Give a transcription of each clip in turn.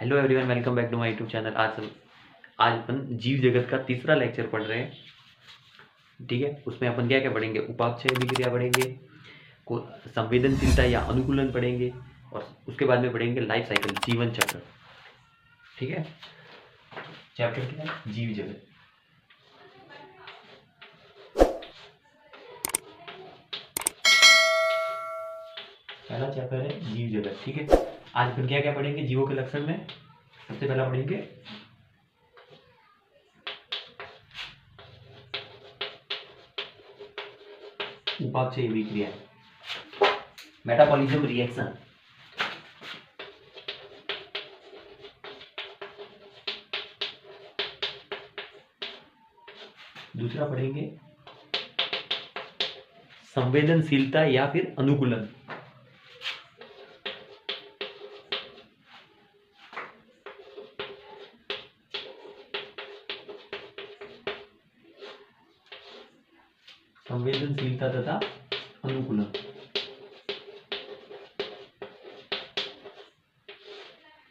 Hello everyone, welcome back to my YouTube channel. आज अपन जीव जगत का तीसरा लेक्चर पढ़ रहे हैं। ठीक है, उसमें अपन क्या क्या पढ़ेंगे? उपापचय अभिक्रिया पढ़ेंगे, को संवेदनशीलता या अनुकूलन पढ़ेंगे, और उसके बाद में पढ़ेंगे लाइफ साइकिल, जीवन चक्र। ठीक है, चैप्टर क्या है? जीव जगत। पहला चैप्टर है जीव जगत। ठीक है, आज अपन क्या क्या पढ़ेंगे जीवों के लक्षण में? सबसे पहला पढ़ेंगे उपापचय अभिक्रिया, मेटाबॉलिज्म रिएक्शन। दूसरा पढ़ेंगे संवेदनशीलता या फिर अनुकूलन। संवेदनशीलता तथा अनुकूलन।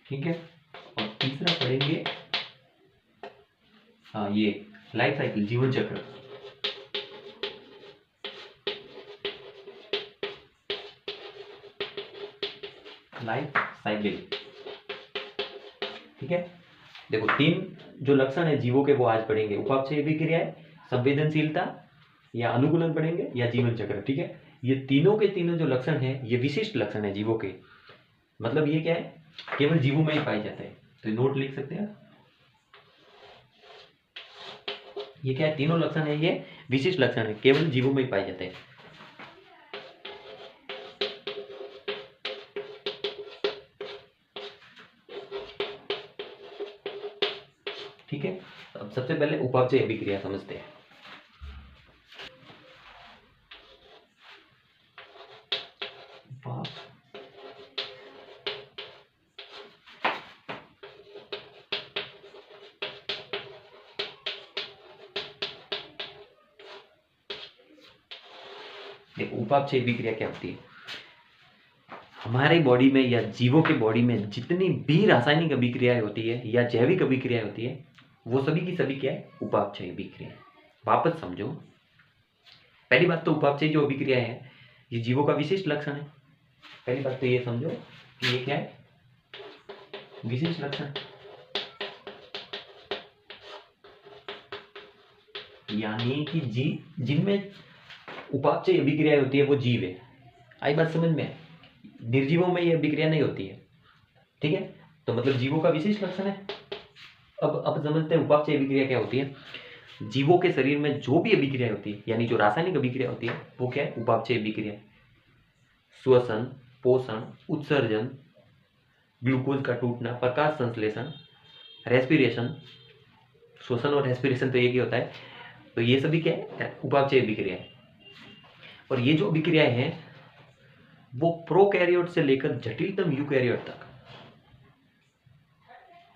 ठीक है, और तीसरा पढ़ेंगे ये लाइफ साइकिल, जीवन चक्र। Life cycle. ठीक है, देखो तीन जो लक्षण है जीवों के वो आज पढ़ेंगे। उपापचय अभिक्रिया, संवेदनशीलता या अनुकूलन पढ़ेंगे, या जीवन चक्र। ठीक है, ये तीनों के तीनों जो लक्षण है ये विशिष्ट लक्षण है जीवों के। मतलब ये क्या है? केवल जीवों में ही पाए जाते हैं। तो नोट लिख सकते हैं, ये क्या है? तीनों लक्षण है ये विशिष्ट लक्षण है, केवल जीवों में ही पाए जाते हैं। ठीक है, अब सबसे पहले उपापचय अभिक्रिया समझते हैं। देखो उपापचय अभिक्रिया क्या होती है? हमारे बॉडी में या जीवों के बॉडी में जितनी भी रासायनिक अभिक्रियाएं होती है या जैविक अभिक्रियाएं होती है, वो सभी की सभी क्या है? उपापचय अभिक्रिया। वापस समझो, पहली बात तो उपापचय जो अभिक्रिया है ये जीवों का विशिष्ट लक्षण है। पहली बात तो ये समझो कि ये क्या है? विशिष्ट लक्षण। यानी कि जिनमें उपापचय अभिक्रिया होती है वो जीव है। आई बात समझ में? निर्जीवों में ये अभिक्रिया नहीं होती है। ठीक है, तो मतलब जीवों का विशिष्ट लक्षण है। अब समझते हैं उपापचय अभिक्रिया क्या होती है। जीवों के शरीर में जो भी अभिक्रिया होती है, यानी जो रासायनिक अभिक्रिया होती है, वो क्या है? उपापचय अभिक्रिया। श्वसन, पोषण, उत्सर्जन, ग्लूकोज का टूटना, प्रकाश संश्लेषण, रेस्पिरेशन। श्वसन और रेस्पिरेशन तो एक ही होता है। तो ये सभी क्या है? उपापचय अभिक्रिया है। और ये जो अभिक्रियाएं हैं वो प्रोकैरियोट से लेकर जटिलतम यूकैरियोट तक,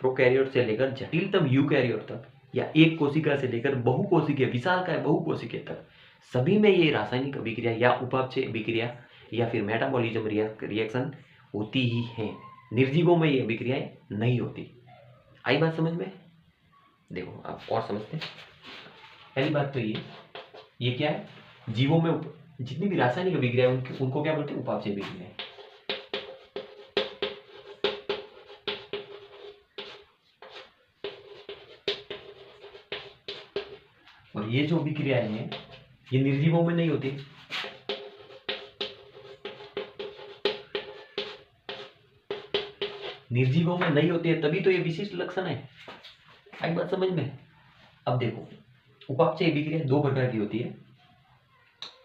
प्रोकैरियोट से लेकर जटिलतम यूकैरियोट तक, या एक कोशिका से लेकर बहुकोशिकीय, विशालकाय बहुकोशिकीय तक, सभी में ये रासायनिक अभिक्रिया या उपापचय अभिक्रिया या फिर मेटाबॉलिज्म रिएक्शन होती ही है। निर्जीवों में ये अभिक्रियाएं नहीं होती। आई बात समझ में? देखो आप और समझते हैं। पहली बात तो ये क्या है? जीवों में जितनी भी रासायनिक अभिक्रिया उनको क्या बोलते हैं? उपापचय अभिक्रिया। और ये जो अभिक्रियाएं हैं ये निर्जीवों में नहीं होती। निर्जीवों में नहीं होती है, तभी तो ये विशिष्ट लक्षण है। एक बात समझ में? अब देखो उपापचय अभिक्रिया दो प्रकार की होती है।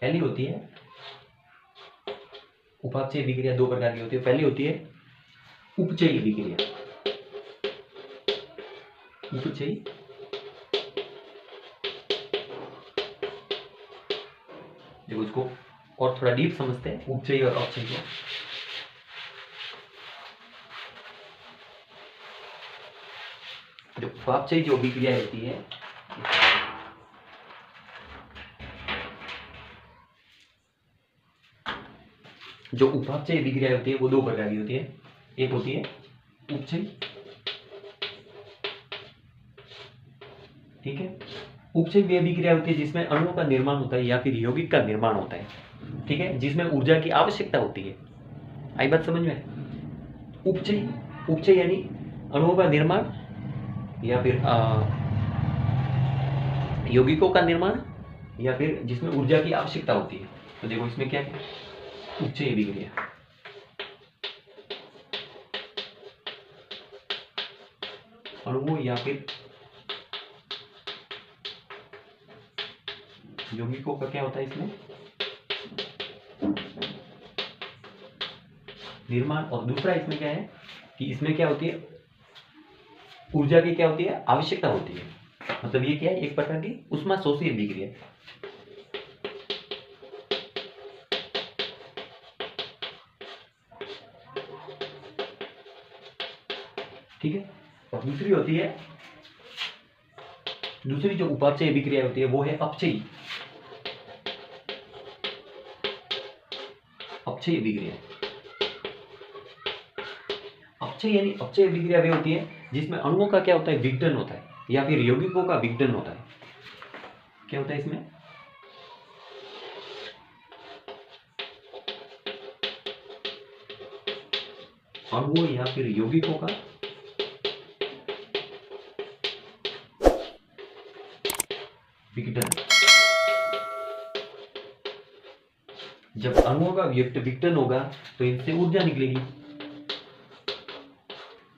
पहली होती है उपापचय अभिक्रिया दो प्रकार की होती है। पहली होती है उपचय अभिक्रिया। उपचय देखो इसको और थोड़ा डीप समझते हैं, उपचय और अपचय को। जो उपापचय जो अभिक्रिया होती है, जो उपापचय अभिक्रिया होती है वो दो प्रकार की होती है। एक होती है उपचय ठीक है। उपचयी वे अभिक्रिया होती है जिसमें अणुओं का निर्माण होता है या फिर यौगिक का निर्माण होता है, ठीक है, जिसमें ऊर्जा की आवश्यकता होती है। आई बात समझ में? उपचयी, उपचयी यानी अणुओं का निर्माण या फिर यौगिकों का निर्माण या फिर जिसमें ऊर्जा की आवश्यकता होती है। तो देखो इसमें क्या है, उपचयी अभिक्रिया, अणुओं या फिर यौगिकों का क्या होता है इसमें निर्माण, और दूसरा इसमें क्या है कि इसमें क्या होती है, ऊर्जा की क्या होती है, आवश्यकता होती है। मतलब ये क्या है, एक प्रकार की ऊष्माशोषी अभिक्रिया। ठीक है। और दूसरी होती है, दूसरी जो उपापचयी अभिक्रिया होती है वो है अपचयी, अपचयी अभिक्रिया। अपचयी यानी अपचयी अभिक्रिया वे होती है जिसमें अणुओं का क्या होता है, विघटन होता है या फिर यौगिकों का विघटन होता है। क्या होता है इसमें, अणुओं या फिर यौगिकों का विघटन। जब अणुओं का विघटन होगा तो इनसे ऊर्जा निकलेगी।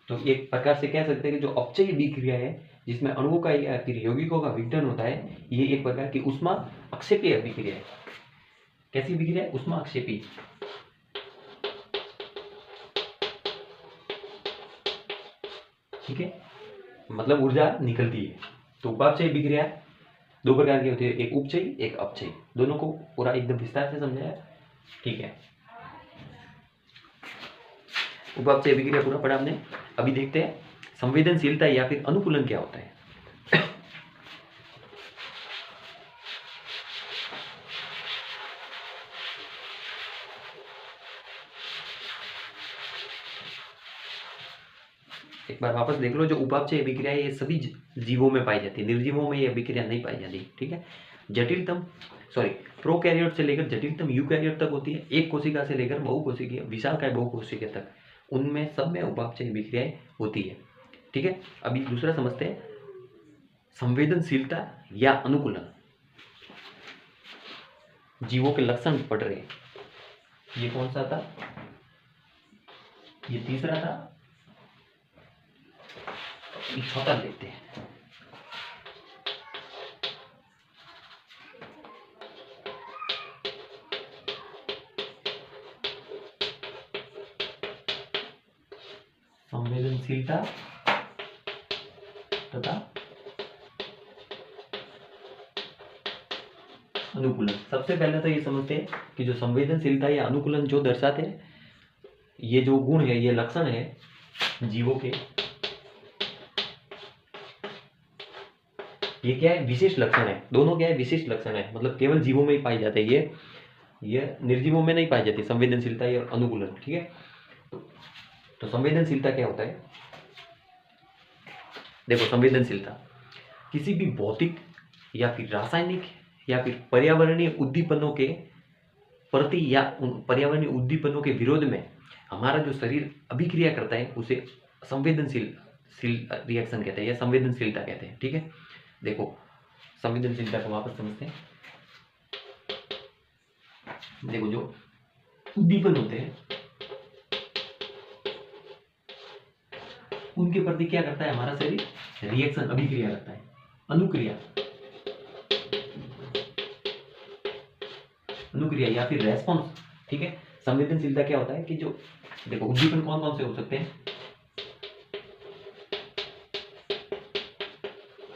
तो एक प्रकार से कह सकते हैं कि जो अपचयी अभिक्रिया है जिसमें अणुओं का या फिर यौगिकों का विघटन होता है, ये एक प्रकार की ऊष्मा अक्षेपी अभिक्रिया है। कैसी अभिक्रिया है, ऊष्मा अक्षेपी। ठीक है, मतलब ऊर्जा निकलती है। तो उपापचयी अभिक्रिया दो प्रकार की होती है, एक उपचयी एक अपचयी। दोनों को पूरा एकदम विस्तार से समझाया। ठीक है, उपापचयी अभिक्रिया पूरा पढ़ा हमने। अभी देखते हैं संवेदनशीलता या फिर अनुकूलन क्या होता है। एक बार वापस देख लो, जो उपापचयी अभिक्रिया है ये सभी जीवों में पाई जाती है, निर्जीवों में ये अभिक्रिया नहीं पाई जाती। ठीक है, जटिलतम प्रोकैरियोट से लेकर जटिलतम यूकैरियोट तक होती है, एक कोशिका से लेकर बहुकोशिकीय विशालकाय बहुकोशिकीय तक, उनमें सब में उपापचयी अभिक्रियाएं होती है। ठीक है, अभी दूसरा समझते हैं, संवेदनशीलता या अनुकूलन। जीवों के लक्षण पढ़ रहे हैं, ये कौन सा था, ये तीसरा था, ये चौथा देखते हैं। संवेदनशीलता तथा अनुकूलन। सबसे पहले तो ये समझते हैं कि जो संवेदनशीलता या अनुकूलन जो दर्शाते हैं, ये जो गुण है, ये लक्षण है जीवों के, ये क्या है, विशेष लक्षण है। दोनों क्या है, विशेष लक्षण है, मतलब केवल जीवों में ही पाई जाते हैं, ये निर्जीवों में नहीं पाई जाती संवेदनशीलता या अनुकूलन। ठीक है, तो संवेदनशीलता क्या होता है, देखो संवेदनशीलता किसी भी भौतिक या फिर रासायनिक या फिर पर्यावरणीय उद्दीपनों के प्रति या उन पर्यावरणीय उद्दीपनों के विरोध में हमारा जो शरीर अभिक्रिया करता है उसे संवेदनशील रिएक्शन कहते हैं या संवेदनशीलता कहते हैं। ठीक है, देखो संवेदनशीलता को वापस समझते हैं। देखो जो उद्दीपन होते हैं उनके प्रति क्या करता है हमारा शरीर, रिएक्शन अभिक्रिया करता है, अनुक्रिया, अनुक्रिया या फिर रेस्पॉन्स। ठीक है, संवेदनशीलता क्या होता है कि जो देखो उद्दीपन कौन कौन से हो सकते हैं,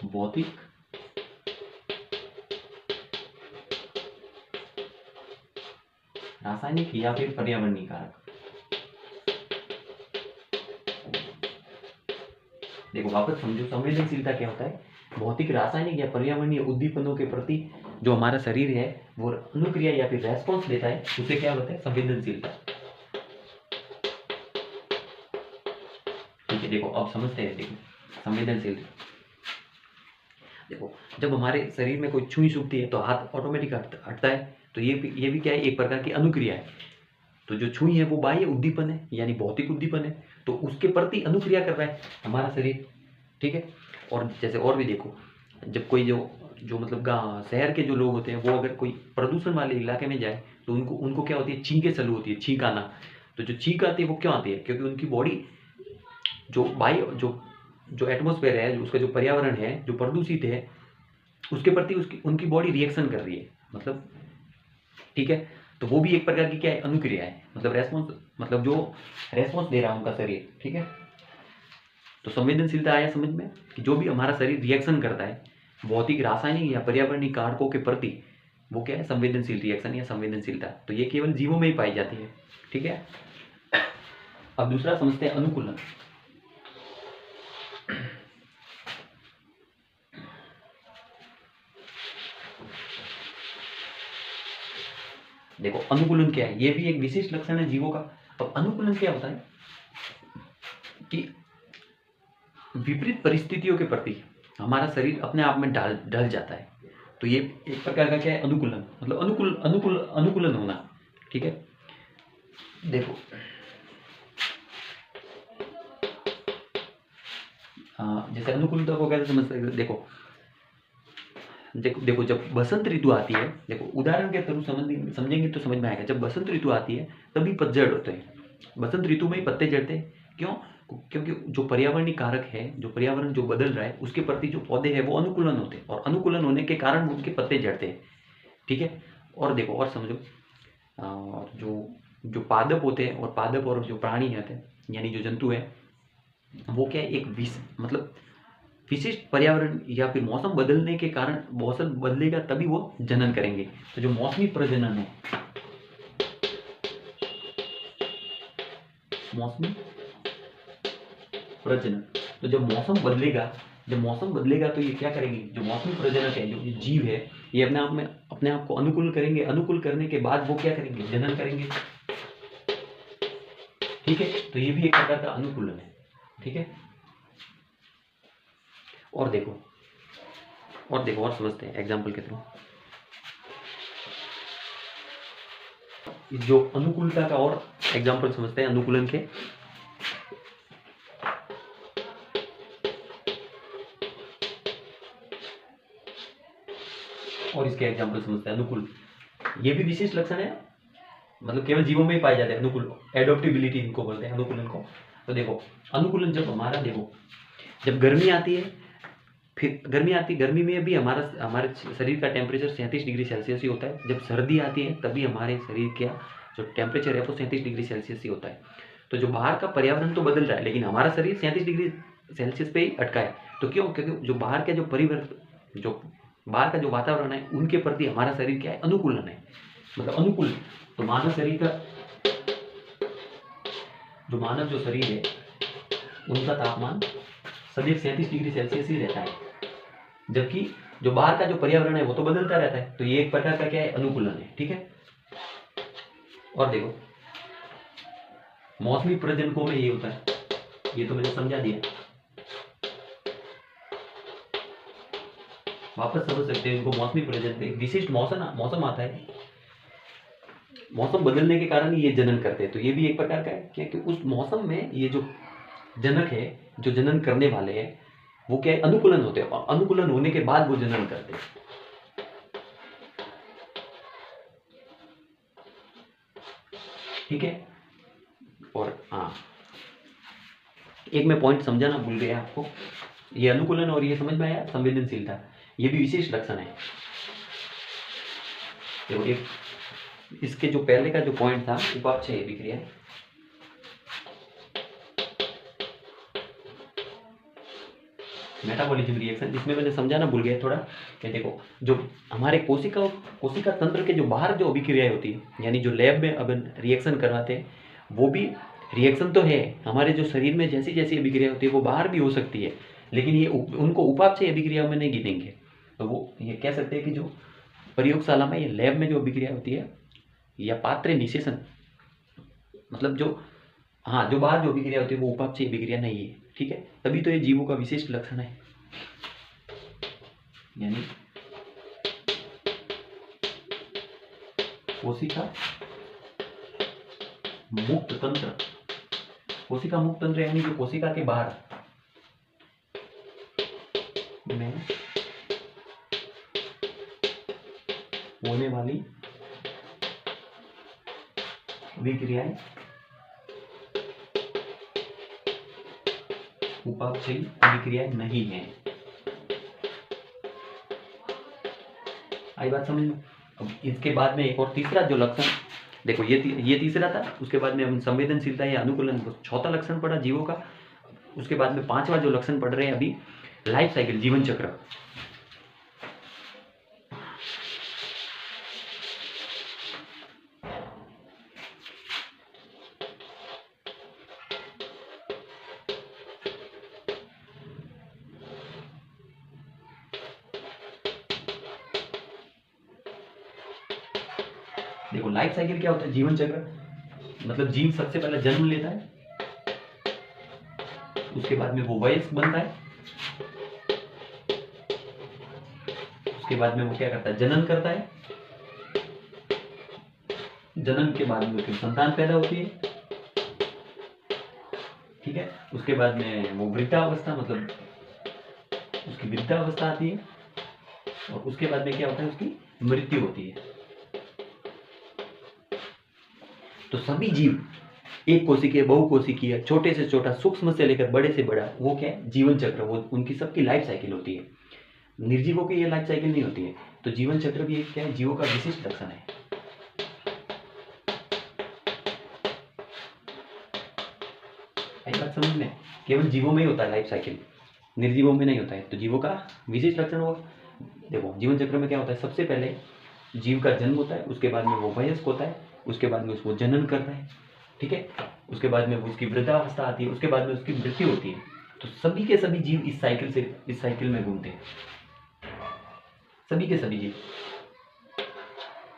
भौतिक, रासायनिक या फिर पर्यावरणीय कारक। देखो वापस समझो, संवेदनशीलता क्या होता है, भौतिक, रासायनिक या पर्यावरणीय उद्दीपनों के प्रति जो हमारा शरीर है वो अनुक्रिया या फिर रेस्पॉन्स देता है, उसे क्या होता है, संवेदनशीलता। ठीक है, देखो अब समझते हैं। देखो संवेदनशील, देखो, जब हमारे शरीर में कोई छुई सूखती है तो हाथ ऑटोमेटिक हटता है, तो ये भी क्या है, एक प्रकार की अनुक्रिया है। तो जो छुई है वो बाह्य उद्दीपन है, यानी भौतिक उद्दीपन है, तो उसके प्रति अनुक्रिया कर रहा है हमारा शरीर, ठीक है। और जैसे और भी देखो, जब कोई जो जो मतलब गाँव शहर के जो लोग होते हैं, वो अगर कोई प्रदूषण वाले इलाके में जाए तो उनको उनको क्या होती है, छींकें चालू होती है, छींक आना। तो जो छींक आती है वो क्यों आती है, क्योंकि उनकी बॉडी जो बायो जो जो एटमॉस्फेयर है, जो उसका जो पर्यावरण है, जो प्रदूषित है, उसके प्रति उसकी उनकी बॉडी रिएक्शन कर रही है, मतलब, ठीक है। तो वो भी एक प्रकार की क्या है, अनुक्रिया है, मतलब रेस्पॉन्स, मतलब जो रेस्पॉन्स दे रहा है उनका शरीर, ठीक है। तो संवेदनशीलता आया समझ में, कि जो भी हमारा शरीर रिएक्शन करता है भौतिक, रासायनिक या पर्यावरणीय कारकों के प्रति, वो क्या है, संवेदनशील रिएक्शन या संवेदनशीलता। तो ये केवल जीवों में ही पाई जाती है, ठीक है। अब दूसरा समझते हैं अनुकूलन। देखो, अनुकूलन क्या है, ये भी एक विशिष्ट लक्षण है जीवों का। अब अनुकूलन क्या होता है कि विपरीत परिस्थितियों के प्रति हमारा शरीर अपने आप में ढल जाता है। तो ये एक प्रकार का क्या है, अनुकूलन, मतलब अनुकूलन होना, ठीक है। देखो, जैसे अनुकूलता को कैसे समझ सकते हैं, देखो देखो देखो जब बसंत ऋतु आती है, देखो उदाहरण के थ्रू समझेंगे तो समझ में आएगा। जब बसंत ऋतु आती है तभी पतझड़ होते हैं, बसंत ऋतु में ही पत्ते झड़ते हैं। क्यों? क्योंकि जो पर्यावरणीय कारक है, जो पर्यावरण जो बदल रहा है, उसके प्रति जो पौधे हैं वो अनुकूलन होते हैं, और अनुकूलन होने के कारण उनके पत्ते झड़ते हैं, ठीक है। और देखो और समझो, और जो जो पादप होते हैं, और पादप और जो प्राणी होते हैं, यानी जो जंतु है, वो क्या है, एक मतलब विशिष्ट पर्यावरण या फिर मौसम बदलने के कारण, मौसम बदलेगा तभी वो जनन करेंगे। तो जो मौसमी प्रजनन है, मौसमी प्रजनन, तो जब मौसम बदलेगा तो ये क्या करेंगे, जो मौसमी प्रजनक है, जो ये जीव है, ये अपने आप को अनुकूल करेंगे। अनुकूल करने के बाद वो क्या करेंगे, जनन करेंगे, ठीक है। तो ये भी एक प्रकार का अनुकूलन है, ठीक है। और देखो और समझते हैं एग्जाम्पल के थ्रू। जो अनुकूलता का और एग्जाम्पल समझते हैं अनुकूलन के। और इसके एग्जाम्पल समझते हैं अनुकूल। ये भी विशिष्ट लक्षण है, मतलब केवल जीवों में ही पाए जाते हैं अनुकूल, एडोप्टिबिलिटी इनको बोलते हैं अनुकूलन को। तो देखो, अनुकूलन जब हमारा, देखो जब गर्मी आती है, फिर गर्मी में भी हमारे शरीर का टेम्परेचर 37 डिग्री सेल्सियस ही होता है। जब सर्दी आती है तभी हमारे शरीर का जो टेम्परेचर है वो 37 डिग्री सेल्सियस ही होता है। तो जो बाहर का पर्यावरण तो बदल रहा है, लेकिन हमारा शरीर 37 डिग्री सेल्सियस पे ही अटका है। तो क्यों? क्योंकि जो बाहर का जो वातावरण है, उनके प्रति हमारा शरीर क्या है, अनुकूलन है, मतलब अनुकूल। तो मानव जो शरीर है, उनका तापमान सदैव 37 डिग्री सेल्सियस ही रहता है, जबकि जो बाहर का जो पर्यावरण है वो तो बदलता रहता है। तो ये एक प्रकार का क्या है, अनुकूलन है, ठीक है। और देखो, मौसमी प्रजनकों में ये होता है, ये तो मैंने समझा दिया, वापस समझ सकते हैं इनको। मौसमी प्रजनन एक विशिष्ट मौसम आता है, मौसम बदलने के कारण ये जनन करते हैं। तो ये भी एक प्रकार का है, क्योंकि उस मौसम में ये जो जनक है, जो जनन करने वाले हैं, वो क्या है, अनुकूलन होते हैं, और अनुकूलन होने के बाद वो जनन करते हैं, ठीक है। और हाँ, एक मैं पॉइंट समझाना भूल गया आपको, ये अनुकूलन और ये समझ में आया, संवेदनशीलता, ये भी विशेष लक्षण है। देखो, एक इसके जो पहले का जो पॉइंट था, उपापचय अभिक्रिया, मेटाबॉलिज्म रिएक्शन, इसमें मैंने समझाना भूल गया थोड़ा कि देखो, जो हमारे कोशिका तंत्र के जो बाहर जो अभिक्रियाएं होती है, यानी जो लैब में अब रिएक्शन करवाते हैं, वो भी रिएक्शन तो है। हमारे जो शरीर में जैसी जैसी अभिक्रिया होती है वो बाहर भी हो सकती है, लेकिन ये उनको उपापचय अभिक्रिया में नहीं गिनेंगे। तो वो ये कह सकते हैं कि जो प्रयोगशाला में, ये लैब में जो अभिक्रिया होती है, या पात्र निषेचन, मतलब जो बाहर जो अभिक्रिया होती है वो उपापचय अभिक्रिया नहीं है, ठीक है। तभी तो ये जीवों का विशिष्ट लक्षण है। यानी कोशिका मुक्त तंत्र। कोशिका मुक्त तंत्र यानी जो कोशिका के बाहर में होने वाली विक्रियाएं उपापचयी विक्रियाएं नहीं है। आई बात समझ में? अब इसके बाद में एक और तीसरा जो लक्षण, देखो ये तीसरा था, उसके बाद में हम संवेदनशीलता या अनुकूलन चौथा लक्षण पढ़ा जीवों का। उसके बाद में पांचवा जो लक्षण पढ़ रहे हैं अभी, लाइफ साइकिल, जीवन चक्र। देखो लाइफ साइकिल क्या होता है, जीवन चक्र मतलब जीव सबसे पहले जन्म लेता है, उसके बाद में वो वयस्क बनता है, उसके बाद में वो क्या करता है, जनन करता है, जनन के बाद में फिर संतान पैदा होती है, ठीक है। उसके बाद में वो वृद्धावस्था मतलब उसकी वृद्धावस्था आती है, और उसके बाद में क्या होता है, उसकी मृत्यु होती है। तो सभी जीव एक कोशिकीय, बहुकोशिकीय, छोटे से छोटा, सूक्ष्म से लेकर बड़े से बड़ा, वो क्या है, जीवन चक्र, वो उनकी सबकी लाइफ साइकिल होती है। निर्जीवों की ये लाइफ साइकिल नहीं होती है। तो जीवन चक्र भी एक क्या है, जीवों का विशिष्ट लक्षण है। आई बात समझ में? केवल जीवों में ही होता है लाइफ साइकिल, निर्जीवों में नहीं होता है। तो जीवों का विशिष्ट लक्षण होगा। देखो जीवन चक्र में क्या होता है, सबसे पहले जीव का जन्म होता है, उसके बाद में वो वयस्क होता है, उसके बाद में उसको जनन करता है, ठीक है। उसके बाद में उसकी वृद्धावस्था आती है, उसके बाद में उसकी मृत्यु होती है। तो सभी के सभी जीव इस साइकिल में घूमते हैं, सभी के सभी जीव,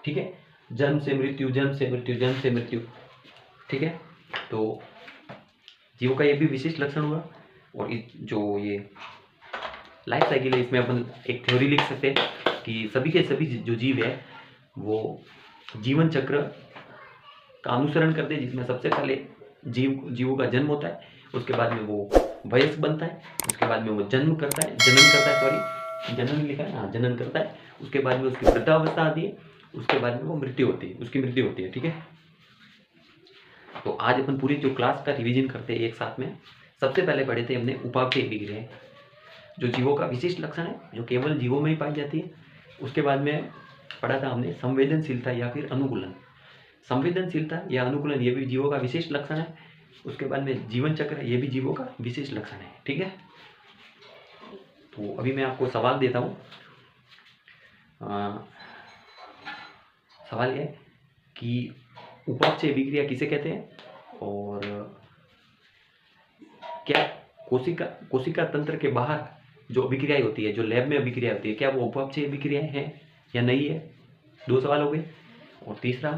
ठीक है। जन्म से मृत्यु, जन्म से मृत्यु, जन्म से मृत्यु, ठीक है। तो जीवों का ये भी विशिष्ट लक्षण हुआ। और जो ये लाइफ साइकिल है, इसमें अपन एक थ्योरी लिख सकते हैं कि सभी के सभी जो जीव है वो जीवन चक्र का अनुसरण करते हैं, जिसमें सबसे पहले जीवों का जन्म होता है, उसके बाद में वो वयस्क बनता है, उसके बाद में वो जनन करता है, जनन लिखा है, हाँ, जनन करता है, उसके बाद में उसकी वृद्धावस्था आती है, उसके बाद में वो मृत्यु होती है, उसकी मृत्यु होती है, ठीक है। तो आज अपन पूरी जो क्लास का रिवीजन करते हैं एक साथ में। सबसे पहले पढ़े थे हमने उपापचयी विक्रिया, जो जीवों का विशिष्ट लक्षण है, जो केवल जीवों में ही पाई जाती है। उसके बाद में पढ़ा था हमने संवेदनशीलता या फिर अनुकूलन। संवेदनशीलता या अनुकूलन ये भी जीवों का विशिष्ट लक्षण है। उसके बाद में जीवन चक्र, ये भी जीवों का विशिष्ट लक्षण है, ठीक है। तो अभी मैं आपको सवाल देता हूँ। सवाल यह है कि उपापचय विक्रिया किसे कहते हैं, और क्या कोशिका तंत्र के बाहर जो अभिक्रियाएं होती है, जो लैब में अभिक्रिया होती है, क्या वो उपापचय विक्रियाएं हैं या नहीं है? 2 सवाल हो गए। और तीसरा,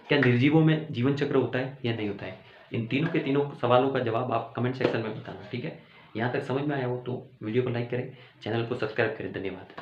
क्या निर्जीवों में जीवन चक्र होता है या नहीं होता है? इन तीनों के तीनों सवालों का जवाब आप कमेंट सेक्शन में बताना, ठीक है। यहाँ तक समझ में आया हो तो वीडियो को लाइक करें, चैनल को सब्सक्राइब करें। धन्यवाद।